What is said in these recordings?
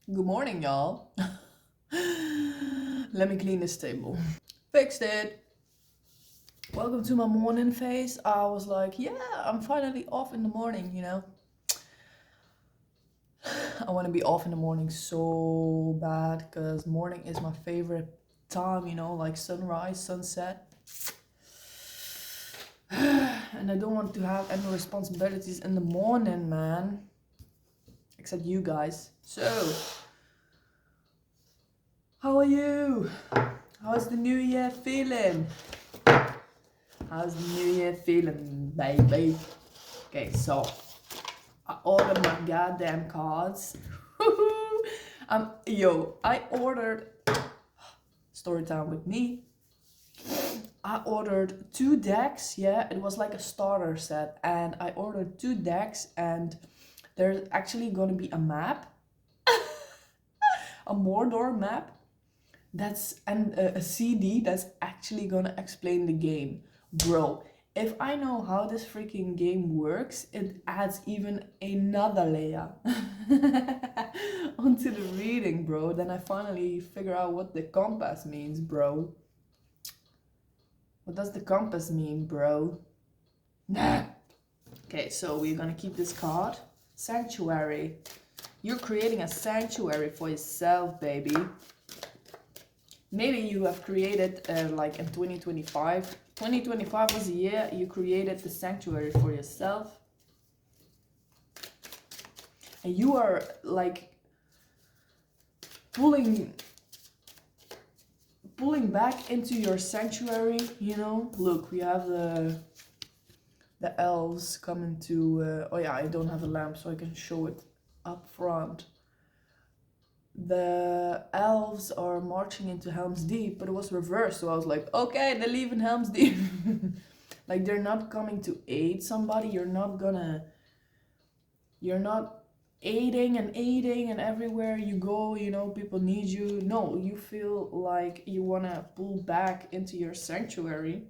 Good morning, y'all. Let me clean this table. Fixed it. Welcome to my morning phase. I was like, yeah, I'm finally off in the morning, you know. I want to be off in the morning so bad because morning is my favorite time, you know, like sunrise, sunset. And I don't want to have any responsibilities in the morning, man. Except you guys. So, how are you? How's the new year feeling? How's the new year feeling, baby? Okay, so I ordered my goddamn cards. I ordered story time with me. I ordered 2 decks. Yeah, it was like a starter set, and I ordered 2 decks, and there's actually gonna be a map, a Mordor map. And a CD that's actually gonna explain the game. Bro, if I know how this freaking game works, it adds even another layer onto the reading, bro. Then I finally figure out what the compass means, bro. What does the compass mean, bro? Nah. Okay, so we're gonna keep this card. Sanctuary. You're creating a sanctuary for yourself, baby. Maybe you have created like in 2025. 2025 was a year you created the sanctuary for yourself. And you are like pulling back into your sanctuary, you know. Look, we have the elves coming to oh yeah, I don't have a lamp so I can show it up front. The elves are marching into Helm's Deep, but it was reversed, so I was like, okay, they're leaving Helm's Deep. Like, they're not coming to aid somebody. You're not aiding and everywhere you go, you know, people need you. No, you feel like you want to pull back into your sanctuary.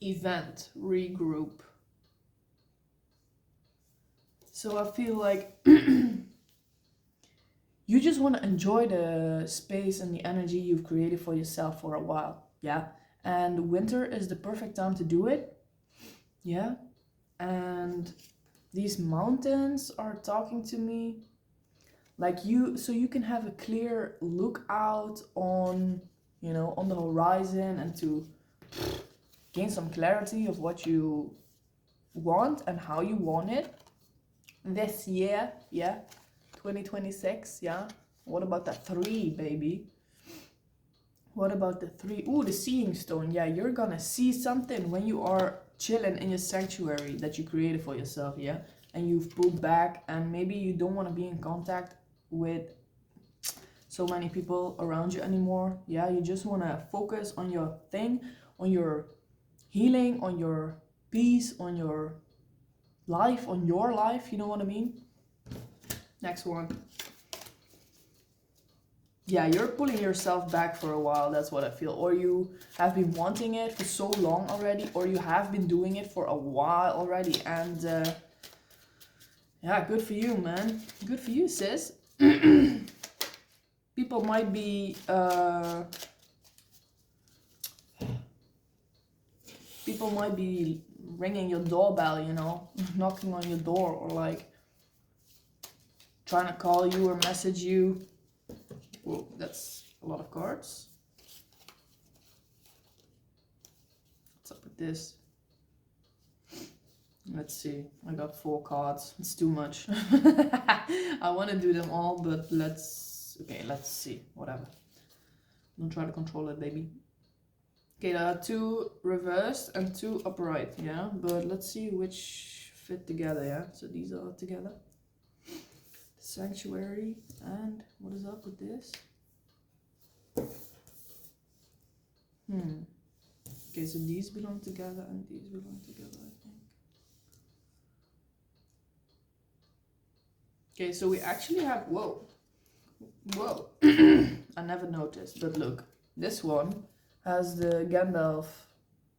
Event, regroup. So I feel like you just want to enjoy the space and the energy you've created for yourself for a while. Yeah. And winter is the perfect time to do it. Yeah. And these mountains are talking to me. Like so you can have a clear look out on, you know, on the horizon and to gain some clarity of what you want and how you want it this year. Yeah. 2026, yeah. What about that 3, baby? What about the 3? Ooh, the seeing stone. Yeah, you're gonna see something when you are chilling in your sanctuary that you created for yourself, yeah? And you've pulled back, and maybe you don't want to be in contact with so many people around you anymore. Yeah, you just want to focus on your thing, on your healing, on your peace, on your life, you know what I mean? Next one. Yeah, you're pulling yourself back for a while, that's what I feel. Or you have been wanting it for so long already, or you have been doing it for a while already. And yeah, good for you, man. Good for you, sis. People might be ringing your doorbell, you know, knocking on your door, or like trying to call you or message you. Whoa, that's a lot of cards. What's up with this? Let's see. I got 4 cards. It's too much. I want to do them all, but let's see. Whatever. Don't try to control it, baby. Okay, there are 2 reversed and 2 upright, yeah? But let's see which fit together, yeah? So these are together. Sanctuary, and what is up with this? Okay, so these belong together and these belong together, I think. Okay, so we actually have, whoa, I never noticed, but look, this one has the Gandalf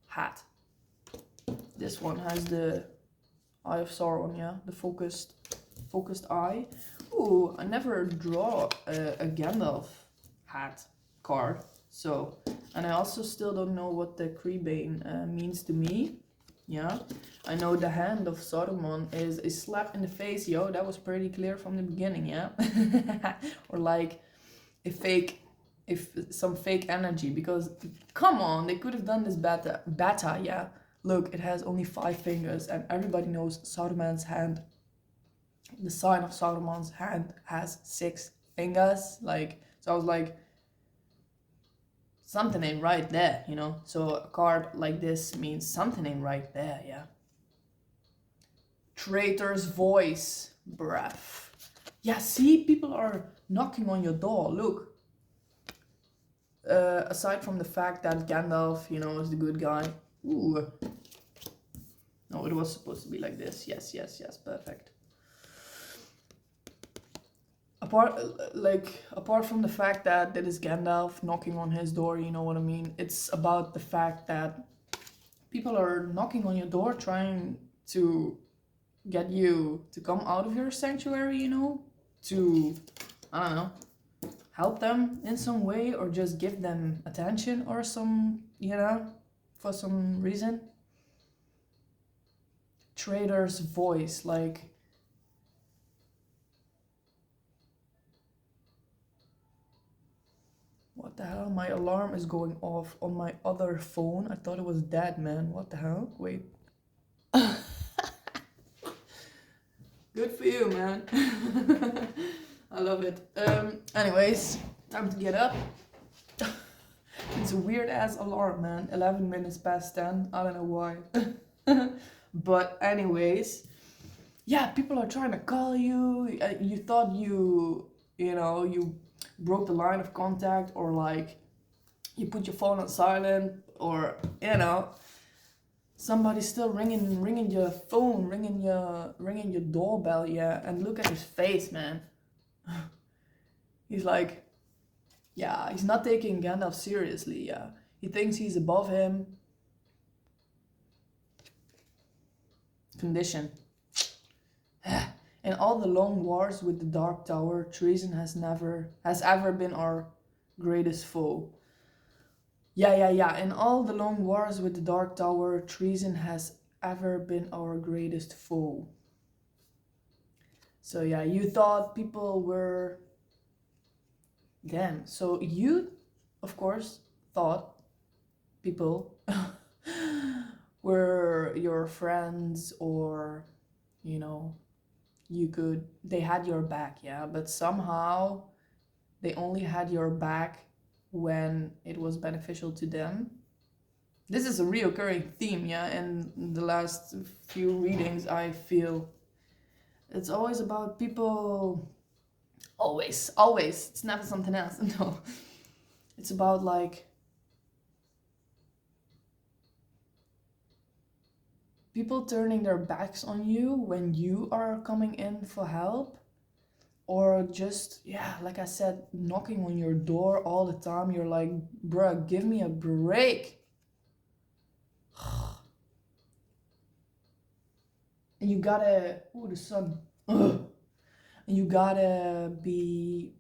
hat. This one has the Eye of Sauron, yeah, the focused eye. Ooh, I never draw a Gandalf hat card. So, and I also still don't know what the Creebane means to me. Yeah, I know the hand of Saruman is a slap in the face, yo. That was pretty clear from the beginning, yeah. Or like a fake, if some fake energy. Because come on, they could have done this beta, yeah. Look, it has only 5 fingers, and everybody knows Saruman's hand. The sign of Saruman's hand has 6 fingers. Like, so I was like, something ain't right there, you know? So a card like this means something ain't right there, yeah. Traitor's voice, breath. Yeah, see, people are knocking on your door, look. Aside from the fact that Gandalf, you know, is the good guy. Ooh. No, it was supposed to be like this. Yes, yes, yes, perfect. Apart from the fact that it is Gandalf knocking on his door, you know what I mean? It's about the fact that people are knocking on your door trying to get you to come out of your sanctuary, you know? To, I don't know, help them in some way or just give them attention or some, you know, for some reason. Traitor's voice, like... What the hell? My alarm is going off on my other phone. I thought it was dead, man. What the hell? Wait. Good for you, man. I love it. Anyways, time to get up. It's a weird ass alarm, man. 11 minutes past 10. I don't know why. But anyways, yeah, people are trying to call you. You thought you know, you broke the line of contact, or like you put your phone on silent, or you know, somebody's still ringing your phone, ringing your doorbell, yeah. And look at his face, man. He's like, yeah, he's not taking Gandalf seriously, yeah. He thinks he's above him. Condition. In all the long wars with the Dark Tower, treason has ever been our greatest foe. Yeah. In all the long wars with the Dark Tower, treason has ever been our greatest foe. So yeah, you thought people were... Damn. So you, of course, thought people were your friends, or, you know, they had your back, yeah, but somehow they only had your back when it was beneficial to them. This is a reoccurring theme, yeah, in the last few readings. I feel it's always about people, always, it's never something else. No, it's about like people turning their backs on you when you are coming in for help, or just, yeah, like I said, knocking on your door all the time. You're like, bruh, give me a break. And you gotta, oh, the sun. Ugh. And you gotta be,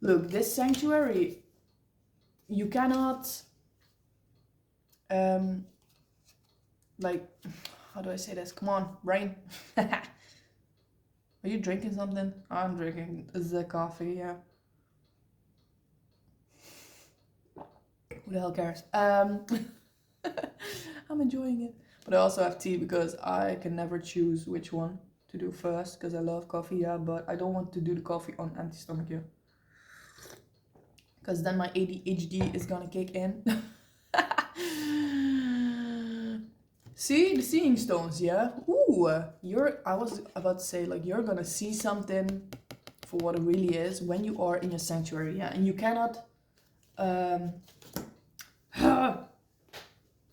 look, this sanctuary, you cannot, like, how do I say this? Come on, brain. Are you drinking something? I'm drinking the coffee, yeah. Who the hell cares? I'm enjoying it. But I also have tea because I can never choose which one to do first, because I love coffee, yeah, but I don't want to do the coffee on empty stomach, yeah. Because then my ADHD is gonna kick in. See, the seeing stones, yeah? Ooh, I was about to say, like, you're gonna see something for what it really is when you are in your sanctuary, yeah? And you cannot,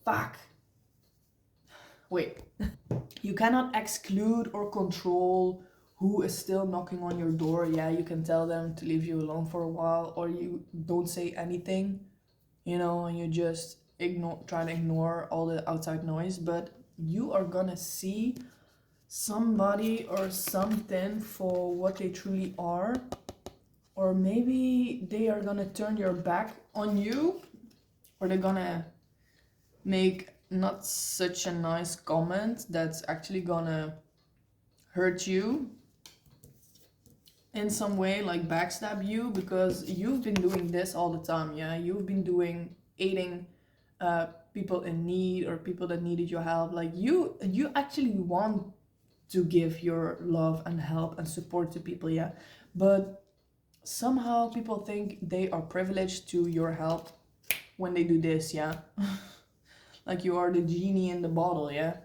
fuck. Wait. You cannot exclude or control who is still knocking on your door, yeah? You can tell them to leave you alone for a while, or you don't say anything, you know, and you just try to ignore all the outside noise, but you are gonna see somebody or something for what they truly are, or maybe they are gonna turn your back on you, or they're gonna make not such a nice comment that's actually gonna hurt you in some way, like backstab you, because you've been doing this all the time. Yeah, you've been doing aiding people in need or people that needed your help. Like you actually want to give your love and help and support to people. Yeah, but somehow people think they are privileged to your help when they do this. Yeah. Like you are the genie in the bottle. Yeah,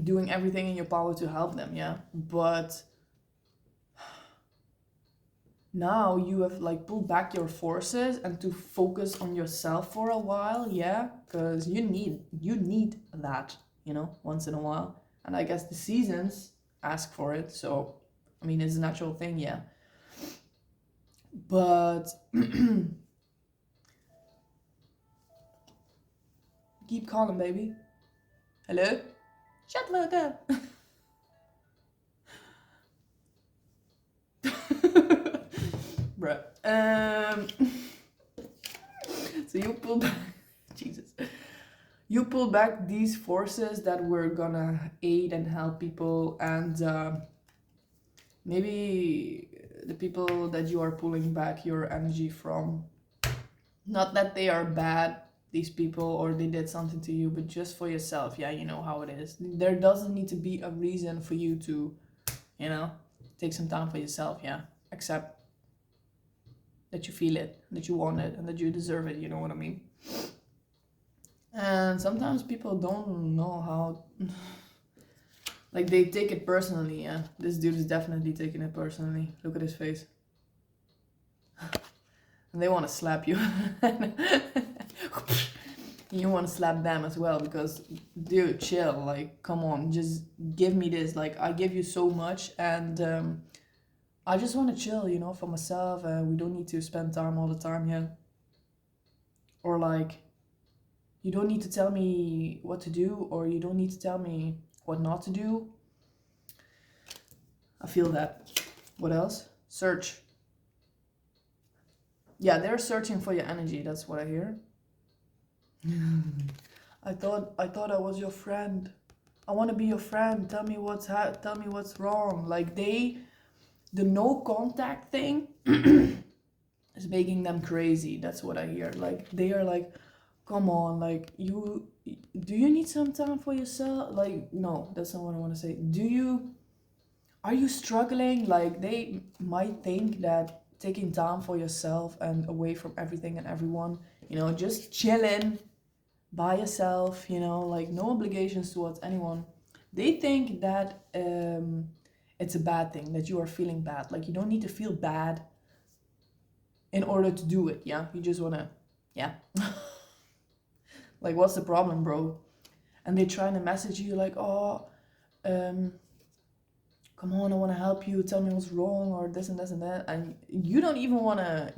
doing everything in your power to help them. Yeah, but now you have like pulled back your forces and to focus on yourself for a while. Yeah, because you need that, you know, once in a while. And I guess the seasons ask for it, so I mean it's a natural thing. Yeah, but keep calling, baby. Hello. Shut the fuck up. Bruh. So you pulled back, Jesus. You pulled back these forces that were gonna aid and help people, and maybe the people that you are pulling back your energy from, not that they are bad, these people, or they did something to you, but just for yourself. Yeah, you know how it is. There doesn't need to be a reason for you to, you know, take some time for yourself. Yeah, accept that you feel it, that you want it, and that you deserve it. You know what I mean? And sometimes people don't know how, like they take it personally. Yeah, this dude is definitely taking it personally. Look at his face. And they want to slap you. You want to slap them as well, because dude, chill. Like, come on, just give me this. Like, I give you so much, and I just want to chill, you know, for myself. We don't need to spend time all the time here. Or like, you don't need to tell me what to do, or you don't need to tell me what not to do. I feel that. What else? Search. Yeah, they're searching for your energy. That's what I hear. I thought I was your friend. I want to be your friend. Tell me what's wrong. Like the no contact thing is making them crazy. That's what I hear. Like they are like, come on, like do you need some time for yourself? Like, no, that's not what I want to say. Are you struggling? Like they might think that taking time for yourself and away from everything and everyone, you know, just chilling by yourself, you know, like no obligations towards anyone. They think that it's a bad thing, that you are feeling bad. Like you don't need to feel bad in order to do it. Yeah, you just wanna, yeah. Like, what's the problem, bro? And they trying to message you like, oh, come on, I want to help you. Tell me what's wrong, or this and this and that. And you don't even wanna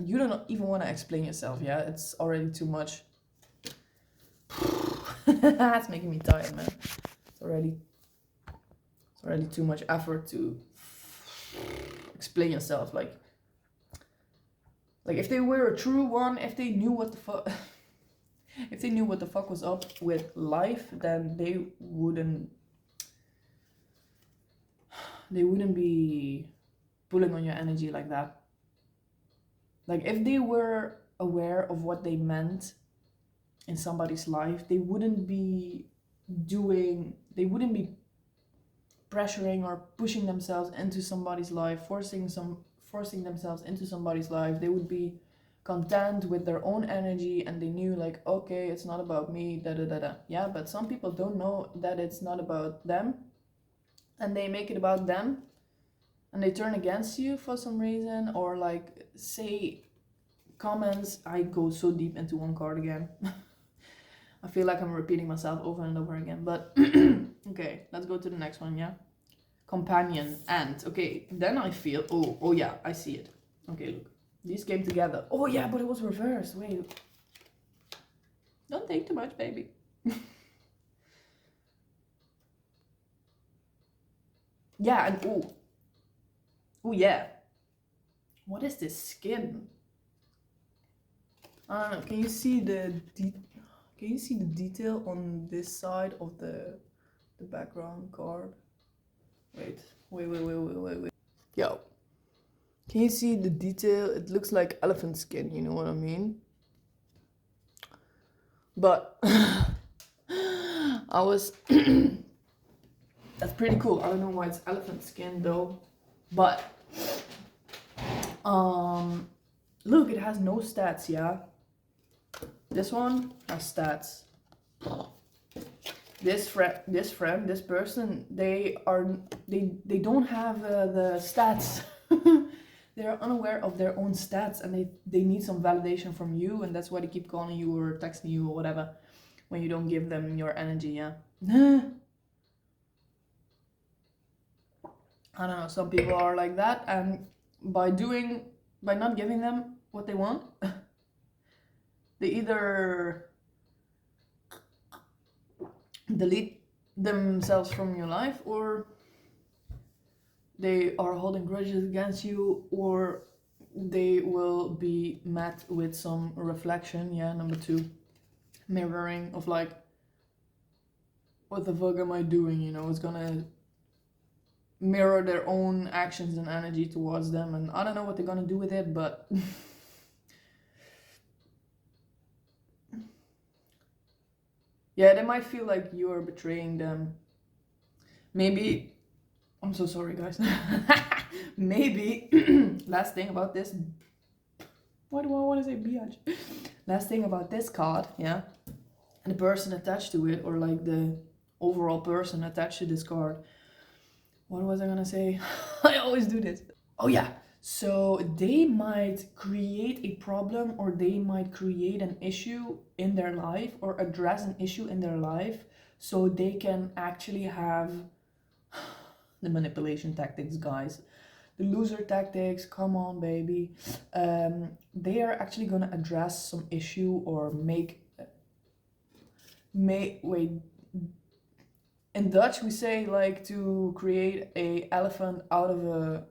explain yourself. Yeah, it's already too much. It's making me tired, man. It's already too much effort to explain yourself. Like if they were a true one, if they knew what the fuck. If they knew what the fuck was up with life, then they wouldn't be pulling on your energy like that. Like if they were aware of what they meant in somebody's life, they wouldn't be pressuring or pushing themselves into somebody's life, forcing themselves into somebody's life. They would be content with their own energy, and they knew like, okay, it's not about me, da da da da. Yeah, but some people don't know that it's not about them, and they make it about them, and they turn against you for some reason, or like say comments. I go so deep into one card again. I feel like I'm repeating myself over and over again, but okay, let's go to the next one. Yeah, companion. And okay, then I feel, oh yeah, I see it. Okay, look, these came together. Oh yeah, but it was reversed. Wait, don't think too much, baby. Yeah, and oh yeah. What is this skin? I don't know. Can you see the detail on this side of the background card? Wait. Yo. Can you see the detail? It looks like elephant skin, you know what I mean? But I was that's pretty cool. I don't know why it's elephant skin though. But look, it has no stats, yeah. This one has stats. This person, they don't have the stats. They are unaware of their own stats, and they need some validation from you, and that's why they keep calling you or texting you or whatever when you don't give them your energy, yeah. I don't know, some people are like that, and by not giving them what they want, they either delete themselves from your life, or they are holding grudges against you, or they will be met with some reflection, yeah. Number 2, mirroring of like, what the fuck am I doing, you know. It's gonna mirror their own actions and energy towards them, and I don't know what they're gonna do with it, but yeah, they might feel like you're betraying them. Maybe, I'm so sorry guys. Maybe last thing about this, why do I want to say biatch? Last thing about this card, yeah, and the person attached to it, or like the overall person attached to this card. What was I gonna say? I always do this. Oh yeah, so they might create a problem, or they might create an issue in their life, or address an issue in their life, so they can actually have the manipulation tactics, guys. The loser tactics, come on baby. They are actually gonna address some issue, or make wait, in Dutch we say like to create a elephant out of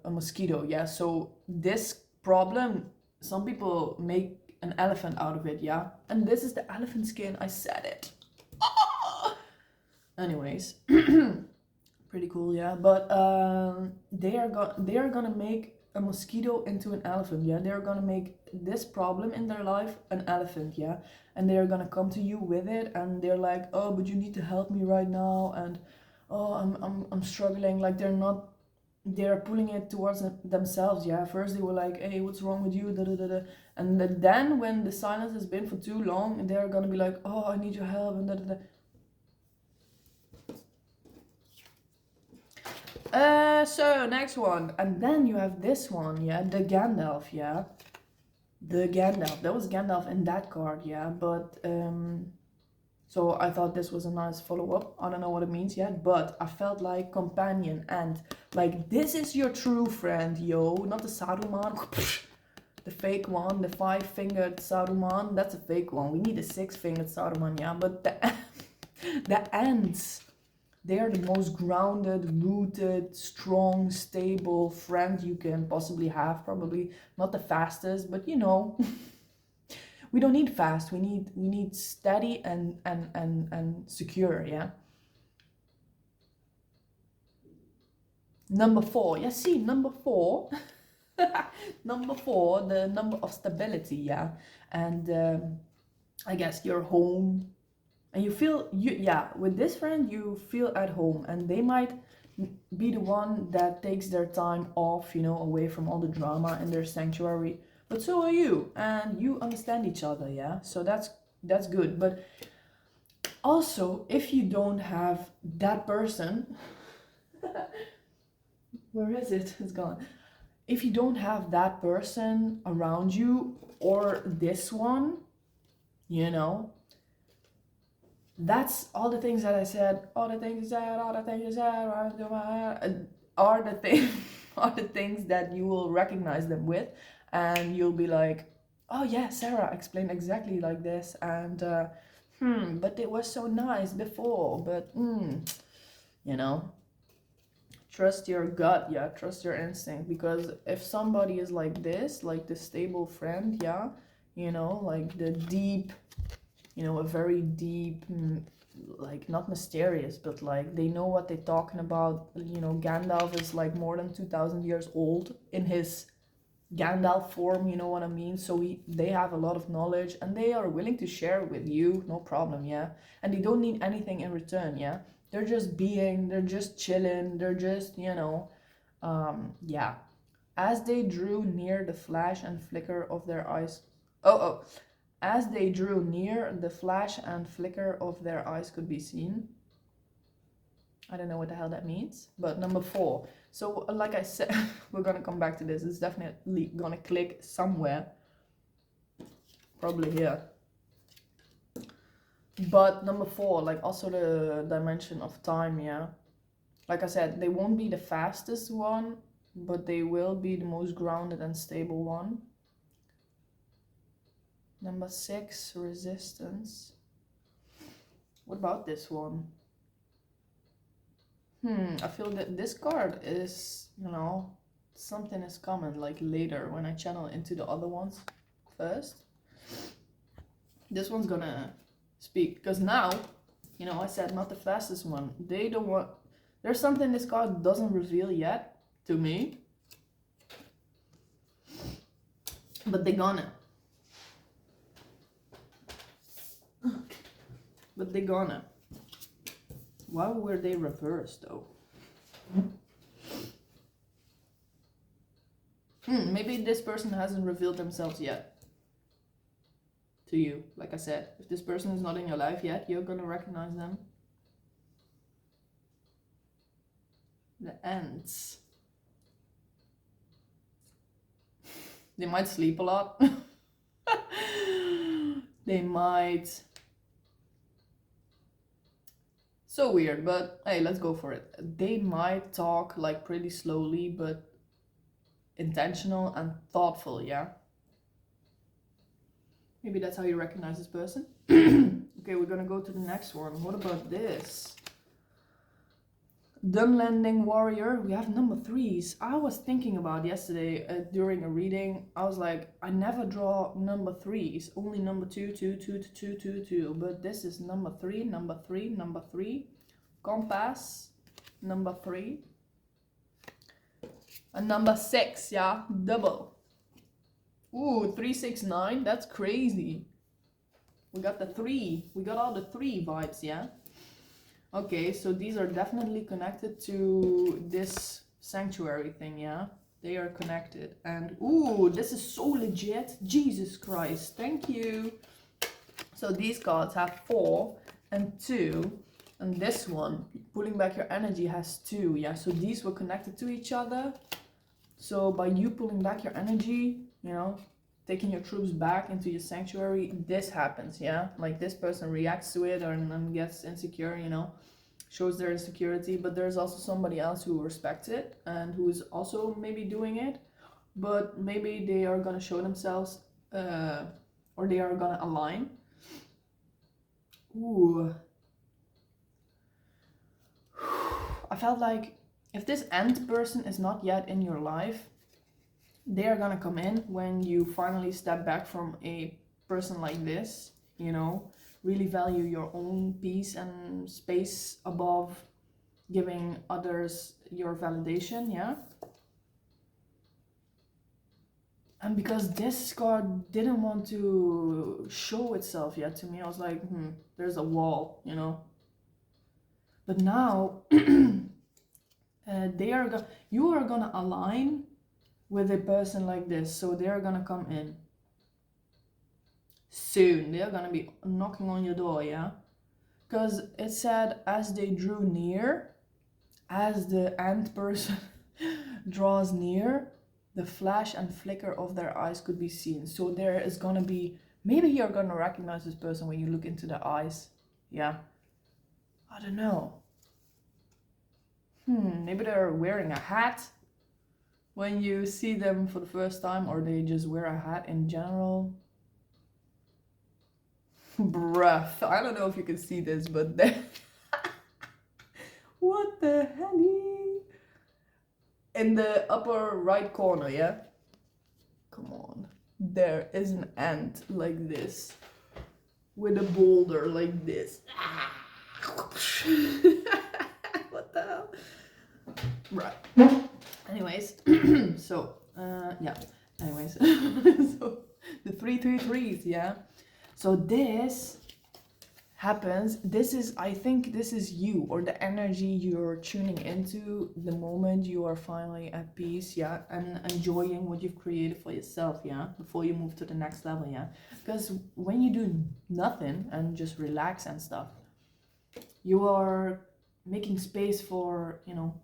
a mosquito, yeah. So this problem, some people make an elephant out of it, yeah. And this is the elephant skin, I said it. Anyways, pretty cool, yeah. But they are gonna make a mosquito into an elephant, yeah. They're gonna make this problem in their life an elephant, yeah. And they're gonna come to you with it, and they're like, oh, but you need to help me right now, and oh, I'm struggling. Like, they're pulling it towards themselves, yeah. First they were like, hey, what's wrong with you, da, da, da, da. And then when the silence has been for too long, they're gonna be like, oh, I need your help, and da, da, da. So next one, and then you have this one, yeah, the Gandalf, yeah. The Gandalf, that was Gandalf in that card, yeah. But so I thought this was a nice follow-up. I don't know what it means yet, but I felt like companion, and like, this is your true friend, yo. Not the Saruman, the fake one, the 5-fingered Saruman. That's a fake one. We need a 6-fingered Saruman, yeah. But the ants, they are the most grounded, rooted, strong, stable friend you can possibly have. Probably not the fastest, but you know, we don't need fast. We need steady and secure, yeah. Number 4, yeah. See, number 4, number 4, the number of stability, yeah. And I guess you're home. And you feel, yeah, with this friend you feel at home, and they might be the one that takes their time off, you know, away from all the drama in their sanctuary. But so are you, and you understand each other, yeah. So that's good. But also, if you don't have that person, where is it? It's gone. If you don't have that person around you, or this one, you know, that's all the things that I said, all the things you said, all the things you said, are the things, are the things that you will recognize them with, and you'll be like, oh yeah, Sarah explained exactly like this, and but it was so nice before, but you know. Trust your gut, yeah, trust your instinct. Because if somebody is like this, like the stable friend, yeah, you know, like the deep, you know, a very deep, like not mysterious, but like they know what they're talking about. You know, Gandalf is like more than 2000 years old in his Gandalf form, you know what I mean? So they have a lot of knowledge and they are willing to share with you, no problem, yeah? And they don't need anything in return, yeah? They're just being, they're just chilling, they're just, you know, yeah. As they drew near, the flash and flicker of their eyes. As they drew near, the flash and flicker of their eyes could be seen. I don't know what the hell that means. But number 4. So like I said, we're gonna come back to this. It's definitely gonna click somewhere. Probably here. But number 4, like also the dimension of time, yeah. Like I said, they won't be the fastest one, but they will be the most grounded and stable one. Number 6, resistance. What about this one? I feel that this card is, you know, something is coming like later when I channel into the other ones first. This one's gonna speak because now, you know, I said not the fastest one. They don't want, there's something this card doesn't reveal yet to me, but they're gonna. But they're gonna. Why were they reversed though? Maybe this person hasn't revealed themselves yet to you. Like I said, if this person is not in your life yet, you're gonna recognize them. The ants. They might sleep a lot. They might. So weird, but hey, let's go for it. They might talk like pretty slowly, but intentional and thoughtful, yeah? Maybe that's how you recognize this person. Okay, we're gonna go to the next one. What about this? Dunlanding warrior. We have number 3s. I was thinking about yesterday during a reading. I was like, I never draw number 3s. Only number 2, 2, 2, 2, 2, 2. But this is number 3, number 3, number 3. Compass, number 3. And number 6, yeah, double. Ooh, 3, 6, 9. That's crazy. We got the 3. We got all the 3 vibes, yeah. Okay, so these are definitely connected to this sanctuary thing, yeah? They are connected. And, ooh, this is so legit. Jesus Christ, thank you. So these cards have 4 and 2. And this one, pulling back your energy, has 2, yeah? So these were connected to each other. So by you pulling back your energy, you know, taking your troops back into your sanctuary, this happens, yeah? Like this person reacts to it and gets insecure, you know, shows their insecurity, but there's also somebody else who respects it and who is also maybe doing it, but maybe they are gonna show themselves or they are gonna align. Ooh. I felt like if this end person is not yet in your life, they are gonna come in when you finally step back from a person like this, you know, really value your own peace and space above giving others your validation, yeah? And because this card didn't want to show itself yet to me, I was like, there's a wall, you know? But now, you are gonna align with a person like this, so they're gonna come in soon. They're gonna be knocking on your door, yeah? Because it said as they drew near, as the ant person draws near, the flash and flicker of their eyes could be seen. So there is gonna be, maybe you're gonna recognize this person when you look into their eyes, yeah? I don't know. Maybe they're wearing a hat when you see them for the first time, or they just wear a hat in general. Bruh, I don't know if you can see this, but then what the hell? in the upper right corner, yeah? Come on. There is an ant like this. With a boulder like this. What the hell? Right. Anyways, so, yeah. Anyways, so the 333s, yeah? So this happens, this is, I think this is you, or the energy you're tuning into the moment you are finally at peace, yeah, and enjoying what you've created for yourself, yeah, before you move to the next level, yeah. Because when you do nothing and just relax and stuff, you are making space for, you know,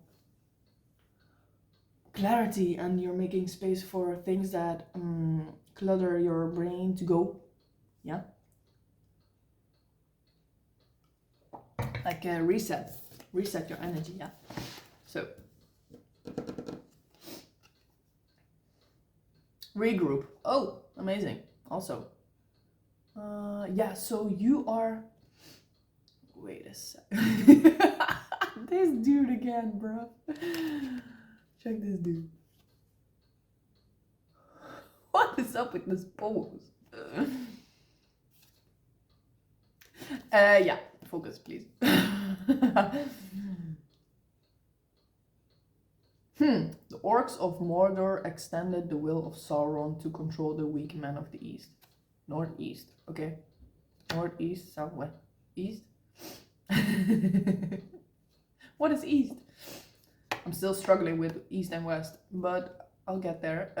clarity, and you're making space for things that clutter your brain to go, yeah. Like a reset your energy, yeah. So regroup. Oh, amazing. Also, yeah, so you are, wait a sec. This dude again, bro. Check this dude. What is up with this pose? Yeah, focus, please. The orcs of Mordor extended the will of Sauron to control the weak men of the east. Northeast, okay. Northeast, southwest, east? What is east? I'm still struggling with east and west, but I'll get there.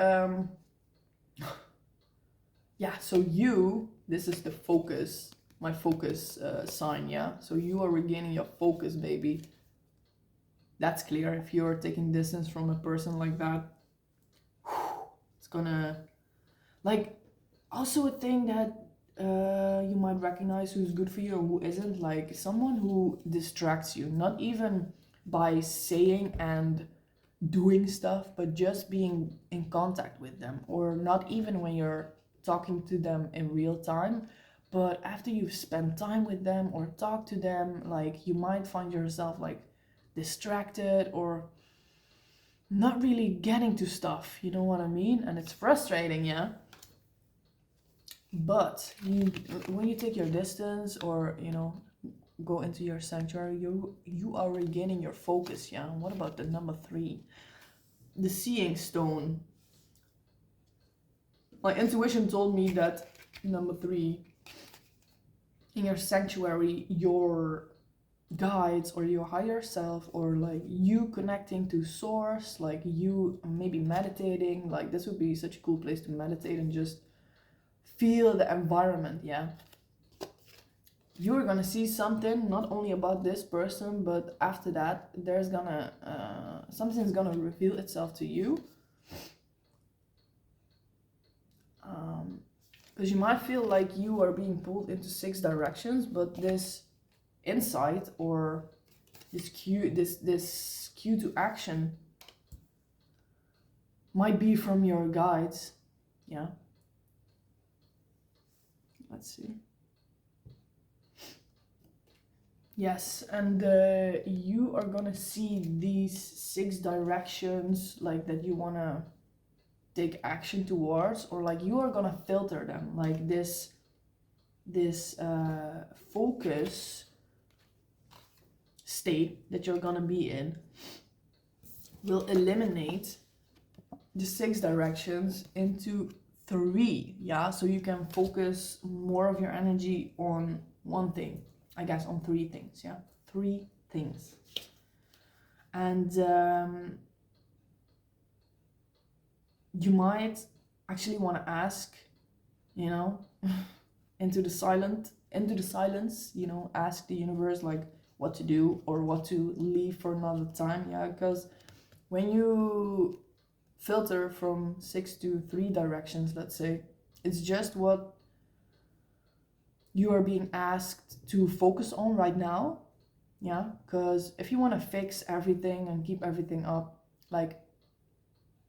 Yeah, so you, this is the focus, my focus sign, yeah? So you are regaining your focus, baby. That's clear. If you're taking distance from a person like that, it's gonna, like, also a thing that you might recognize who's good for you or who isn't, like someone who distracts you, not even by saying and doing stuff, but just being in contact with them, or not even when you're talking to them in real time, but after you've spent time with them or talked to them, like you might find yourself like distracted or not really getting to stuff, you know what I mean? And it's frustrating, yeah? But when you take your distance, or, you know, go into your sanctuary, you are regaining your focus, yeah? What about the number 3? The seeing stone. My intuition told me that number 3, in your sanctuary, your guides or your higher self, or like you connecting to source, like you maybe meditating, like this would be such a cool place to meditate and just feel the environment, yeah. You're gonna see something not only about this person, but after that there's gonna something's gonna reveal itself to you, because you might feel like you are being pulled into 6 directions, but this insight or this cue to action might be from your guides, yeah. Let's see. Yes, and you are gonna see these 6 directions, like that you wanna take action towards, or like you are gonna filter them, like this focus state that you're gonna be in will eliminate the 6 directions into 3, yeah, so you can focus more of your energy on one thing, I guess, on 3 things, yeah, 3 things. And you might actually want to ask, you know, into the silence, you know, ask the universe like what to do or what to leave for another time, yeah, because when you filter from 6 to 3 directions, let's say, it's just what you are being asked to focus on right now, yeah, because if you want to fix everything and keep everything up, like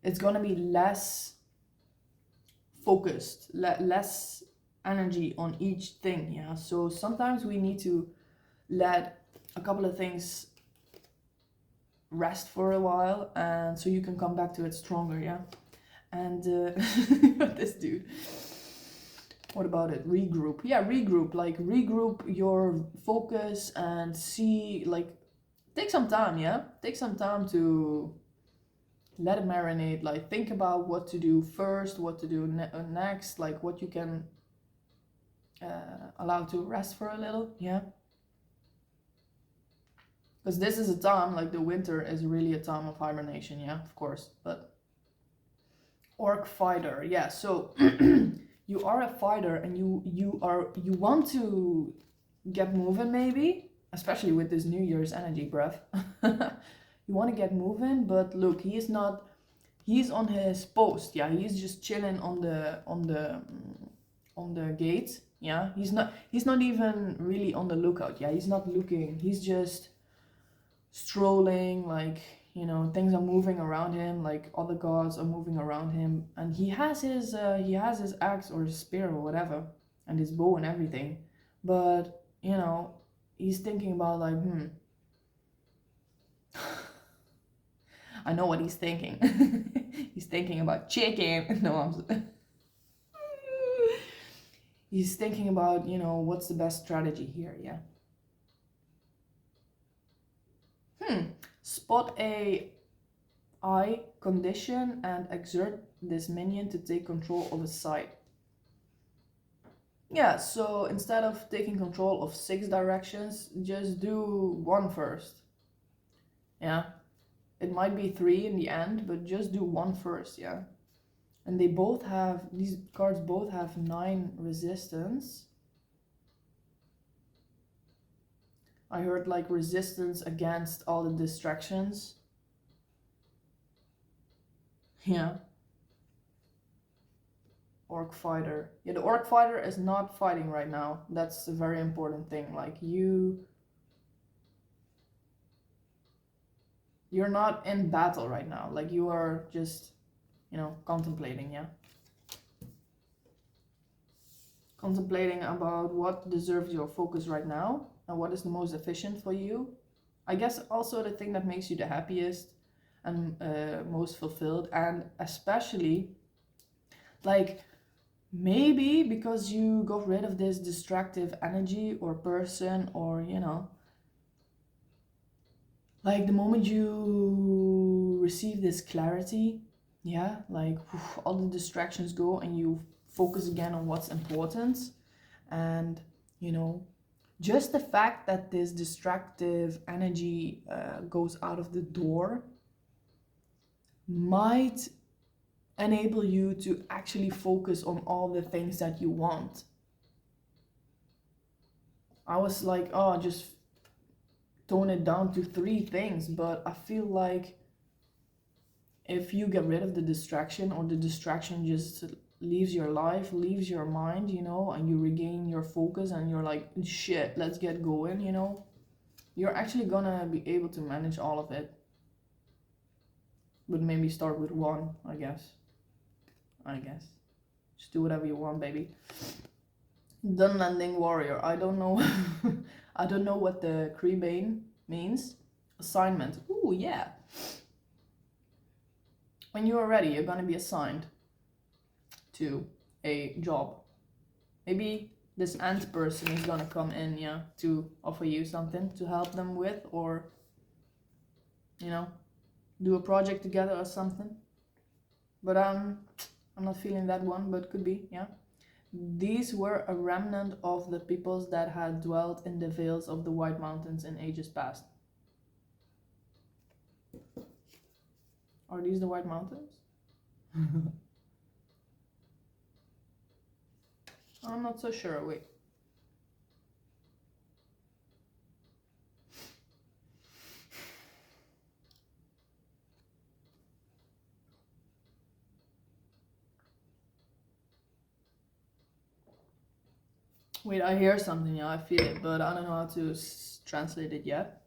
it's gonna be less focused, less energy on each thing, yeah. So sometimes we need to let a couple of things rest for a while, and so you can come back to it stronger, yeah. And this dude, what about it? Regroup. Yeah, regroup. Like, regroup your focus and see, like, take some time, yeah? Take some time to let it marinate. Like, think about what to do first, what to do next, like, what you can allow to rest for a little, yeah? Because this is a time, like, the winter is really a time of hibernation, yeah, of course. But orc fighter, yeah, so you are a fighter, and you want to get moving, maybe, especially with this New Year's energy, bruv. You want to get moving, but look, he's on his post, yeah. He's just chilling on the gate, yeah. He's not even really on the lookout, yeah. He's not looking, he's just strolling, like, you know, things are moving around him, like other gods are moving around him, and he has his axe or his spear or whatever, and his bow and everything. But, you know, he's thinking about, like, I know what he's thinking. He's thinking about chicken. No, he's thinking about, you know, what's the best strategy here, yeah. Spot a eye condition and exert this minion to take control of a site. Yeah, so instead of taking control of 6 directions, just do 1 first. Yeah, it might be 3 in the end, but just do 1 first, yeah. And these cards both have 9 resistance. I heard, like, resistance against all the distractions. Yeah. Orc fighter. Yeah, the orc fighter is not fighting right now. That's a very important thing. Like, you're not in battle right now. Like, you are just, you know, contemplating, yeah. Contemplating about what deserves your focus right now and what is the most efficient for you. I guess also the thing that makes you the happiest and most fulfilled, and especially, like, maybe because you got rid of this distractive energy or person, or, you know, like, the moment you receive this clarity, yeah, like, all the distractions go and you focus again on what's important. And, you know, just the fact that this distractive energy goes out of the door might enable you to actually focus on all the things that you want. I was like, oh, just tone it down to 3 things, but I feel like if you get rid of the distraction, or the distraction just leaves your life, leaves your mind, you know, and you regain your focus and you're like, shit, let's get going, you know, you're actually gonna be able to manage all of it. But maybe start with 1, I guess. Just do whatever you want, baby. Dunlanding warrior. I don't know. I don't know what the Creebane means. Assignment. Ooh, yeah. When you are ready, you're gonna be assigned to a job. Maybe this ant person is gonna come in, yeah, to offer you something to help them with, or, you know, do a project together or something. But I'm not feeling that one, but could be, yeah. These were a remnant of the peoples that had dwelt in the vales of the White Mountains in ages past. Are these the White Mountains? I'm not so sure, wait. Wait, I hear something, yeah, I feel it, but I don't know how to translate it yet.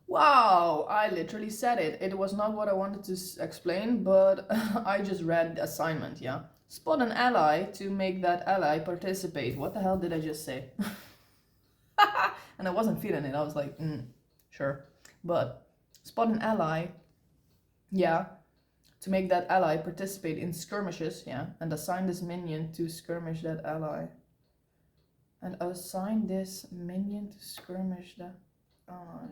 Wow, I literally said it. It was not what I wanted to explain, but I just read the assignment, yeah. Spot an ally to make that ally participate. What the hell did I just say? And I wasn't feeling it. I was like, sure. But Spot an ally, yeah, to make that ally participate in skirmishes, yeah, and assign this minion to skirmish that ally. And assign this minion to skirmish the ally.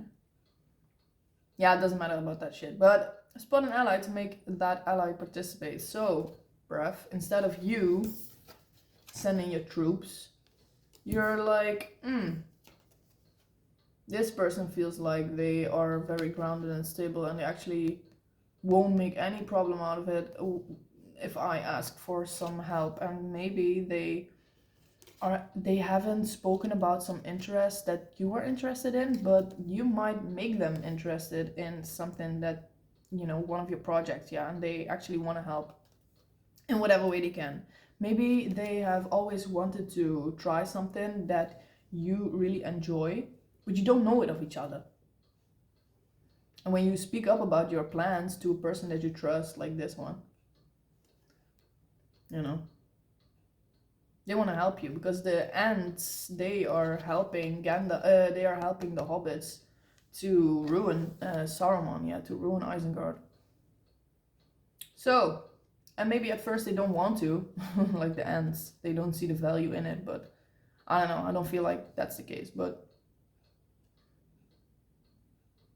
Yeah, it doesn't matter about that shit. But spot an ally to make that ally participate. So, bruv, instead of you sending your troops, you're like, this person feels like they are very grounded and stable and they actually won't make any problem out of it if I ask for some help. And maybe they haven't spoken about some interest that you are interested in, but you might make them interested in something that, you know, one of your projects, yeah, and they actually want to help in whatever way they can. Maybe they have always wanted to try something that you really enjoy, but you don't know it of each other. And when you speak up about your plans to a person that you trust, like this one, you know, they want to help you, because the ants, they are helping they are helping the hobbits to ruin Saruman, yeah, to ruin Isengard. So, and maybe at first they don't want to, like the ants, they don't see the value in it, but I don't know, I don't feel like that's the case, but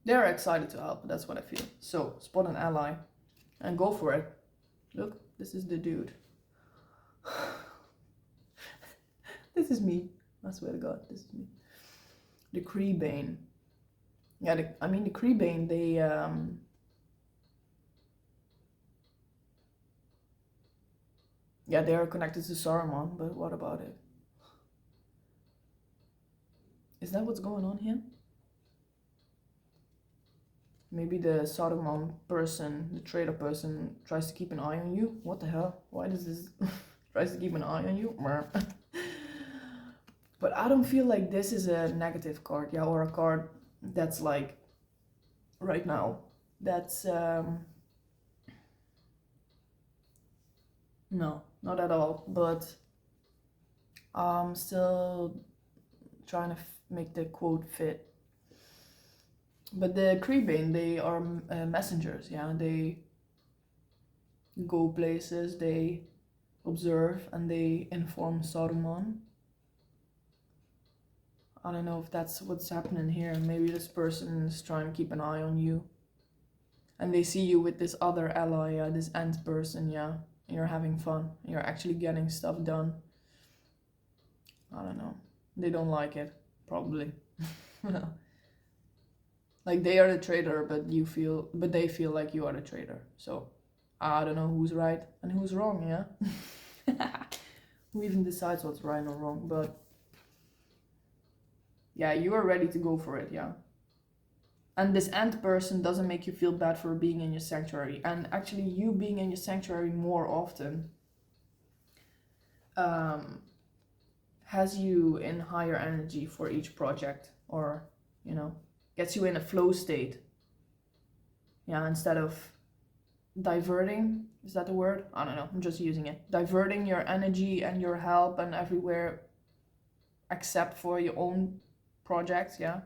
they're excited to help, that's what I feel. So, spot an ally and go for it. Look, this is the dude. This is me. I swear to God, this is me. The Creebane. Yeah, the Creebane, they yeah, they are connected to Saruman, but what about it? Is that what's going on here? Maybe the Saruman person, the traitor person, tries to keep an eye on you? What the hell? Why does this tries to keep an eye on you? But I don't feel like this is a negative card, yeah, or a card that's like, right now, that's, no, not at all, but I'm still trying to make the quote fit. But the Creebane, they are messengers, yeah, they go places, they observe, and they inform Saruman. I don't know if that's what's happening here. Maybe this person is trying to keep an eye on you. And they see you with this other ally, yeah, this ant person, yeah. You're having fun. You're actually getting stuff done. I don't know. They don't like it, probably. Like they are the traitor, but they feel like you are the traitor. So I don't know who's right and who's wrong, yeah. Who even decides what's right or wrong, but yeah, you are ready to go for it, yeah. And this ant person doesn't make you feel bad for being in your sanctuary. And actually, you being in your sanctuary more often has you in higher energy for each project, or, you know, gets you in a flow state. Yeah, instead of diverting, is that the word? I don't know, I'm just using it. Diverting your energy and your help and everywhere except for your own projects, yeah.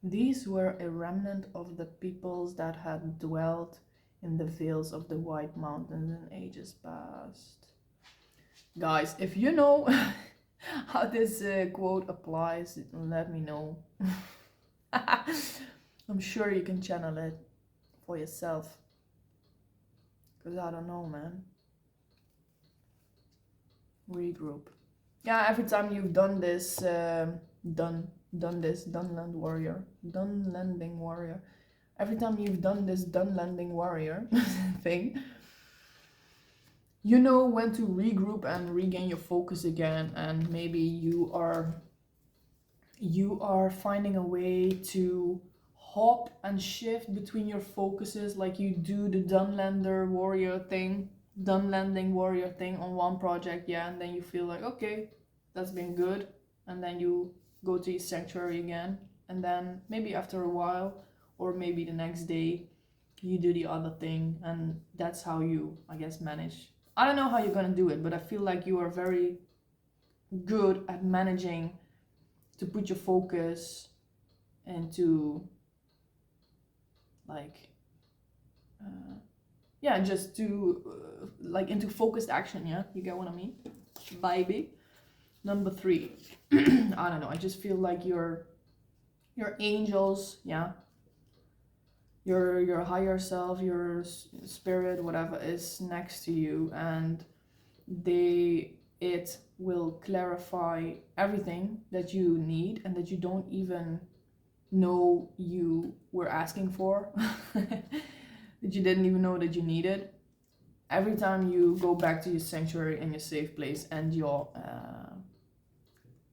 These were a remnant of the peoples that had dwelt in the vales of the White Mountains in ages past. Guys, if you know how this quote applies, let me know. I'm sure you can channel it for yourself. Because I don't know, man. Regroup. Yeah, every time you've done this, Dunland Warrior. Dunlanding Warrior. Every time you've done this Dunlanding Warrior thing, you know when to regroup and regain your focus again, and maybe you are finding a way to hop and shift between your focuses, like you do the Dunlanding Warrior thing on one project, yeah, and then you feel like, okay, that's been good, and then you go to your sanctuary again, and then maybe after a while, or maybe the next day, you do the other thing, and that's how you, I guess, manage. I don't know how you're gonna do it, but I feel like you are very good at managing to put your focus into like yeah, just to like into focused action. Yeah, you get what I mean, baby. Number 3, I don't know, I just feel like your angels, yeah, your higher self, your spirit, whatever, is next to you, and it will clarify everything that you need and that you don't even know you were asking for, that you didn't even know that you needed. Every time you go back to your sanctuary and your safe place and your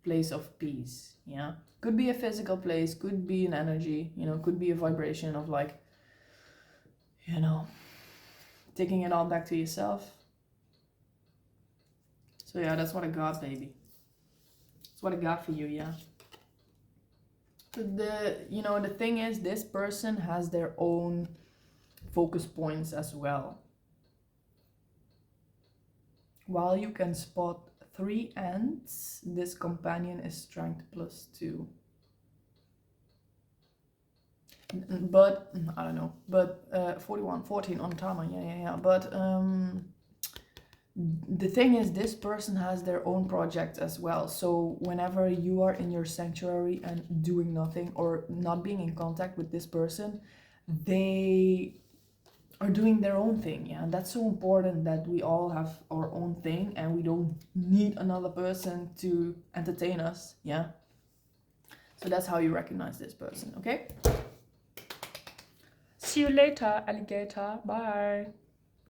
place of peace, yeah, could be a physical place, could be an energy, you know, could be a vibration of like, you know, taking it all back to yourself. So yeah, that's what I got, baby. That's what I got for you, yeah. The thing is, this person has their own focus points as well. While you can spot 3 ends, this companion is strength +2. But I don't know, but 14 on Tama, yeah. But the thing is, this person has their own project as well. So whenever you are in your sanctuary and doing nothing or not being in contact with this person, they are doing their own thing. Yeah, and that's so important, that we all have our own thing and we don't need another person to entertain us. Yeah, so that's how you recognize this person. Okay, see you later, alligator. Bye.